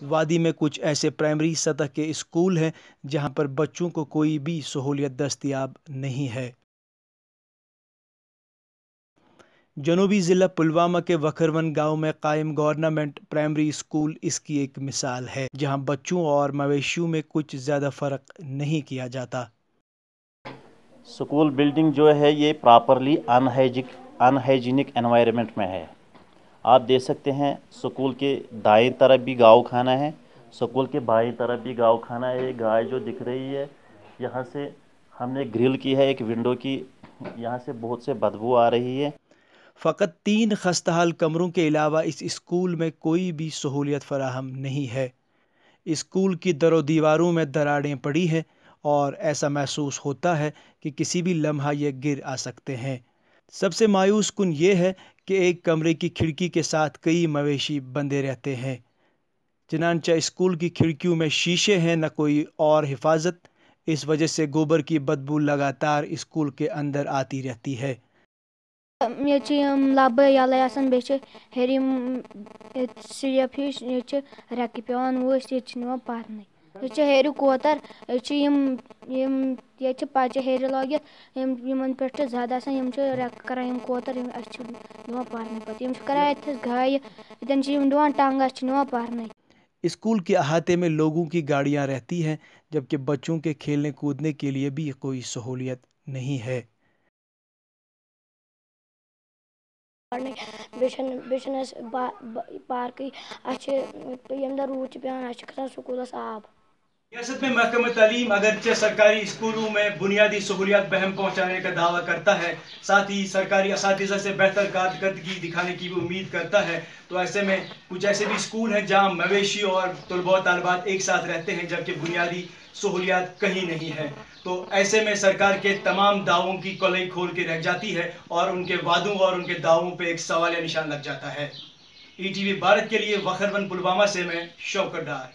وادی میں کچھ ایسے پرائمری سطح کے اسکول ہیں جہاں پر بچوں کو کوئی بھی سہولیت دستیاب نہیں ہے۔ جنوبی ضلع پلوامہ کے وکھرون گاؤں میں قائم گورنمنٹ پرائمری اسکول اس کی ایک مثال ہے، جہاں بچوں اور مویشیوں میں کچھ زیادہ فرق نہیں کیا جاتا۔ اسکول بلڈنگ جو ہے یہ پراپرلی ان ہائیجینک انوائرمنٹ میں ہے۔ آپ دیکھ سکتے ہیں اسکول کے دائیں طرف بھی گاؤ خانہ ہے، اسکول کے بائیں طرف بھی گاؤ خانہ ہے۔ یہ گائے جو دکھ رہی ہے یہاں سے ہم نے گرل کی ہے ایک ونڈو کی، یہاں سے بہت سے بدبو آ رہی ہے۔ فقط 3 خستہ حال کمروں کے علاوہ اس اسکول میں کوئی بھی سہولیت فراہم نہیں ہے۔ اسکول کی در و دیواروں میں دراڑیں پڑی ہیں اور ایسا محسوس ہوتا ہے کہ کسی بھی لمحہ یہ گر آ سکتے ہیں۔ سب سے مایوس کن یہ ہے کہ ایک کمرے کی کھڑکی کے ساتھ کئی مویشی بندھے رہتے ہیں، چنانچہ اسکول کی کھڑکیوں میں شیشے ہیں نہ کوئی اور حفاظت۔ اس وجہ سے گوبر کی بدبو لگاتار اسکول کے اندر آتی رہتی ہے۔ لبہ یلے آسان بیٚیہِ چھِ ہیٚرِ سیپ ہِش ییٚتہِ چھِ ریٚکہٕ پیٚوان ؤسۍ ییٚتہِ چھِ نِوان پرنٕے۔ ییٚتہِ چھِ ہیٚرِ کوتر، ییٚتہِ چھِ ییٚتہِ چھِ پچہِ ہیٚرِ لٲگِتھ یِمن پٮ۪ٹھ چھِ زد آسان، یِم چھِ ریٚکہٕ کران یِم کوتر اسہِ چھِ نِوان پرنٕے پتہٕ یِم چھِ کران اتھس گایہِ اتٮ۪ن چھِ یِم دِوان ٹنگ اسہِ چھِ نِوان پرنٕے۔ اسکول کے احاطے میں لوگوں کی گاڑیاں رہتی ہیں جبکہ بچوں کے کھیلنے کودنے کے لیے بھی کوئی سہولیت نہیں ہے۔ بیٚیہِ چھِنہٕ اَسہِ پارکٕے، اَسہِ چھِ ییٚمہِ دۄہ روٗد چھُ پیٚوان اَسہِ چھُ کھسان سکوٗلس آب۔ ریاست میں محکمہ تعلیم اگرچہ سرکاری اسکولوں میں بنیادی سہولیات بہم پہنچانے کا دعویٰ کرتا ہے، ساتھ ہی سرکاری اساتذہ سے بہتر کارکردگی دکھانے کی بھی امید کرتا ہے، تو ایسے میں کچھ ایسے بھی اسکول ہیں جہاں مویشی اور طلباء و طالبات ایک ساتھ رہتے ہیں جبکہ بنیادی سہولیات کہیں نہیں ہے۔ تو ایسے میں سرکار کے تمام دعووں کی کلئی کھول کے رہ جاتی ہے اور ان کے وعدوں اور ان کے دعووں پہ ایک سوالیہ نشان لگ جاتا ہے۔ ETV بھارت کے لیے وکھرون پلوامہ سے میں شوکت ڈار۔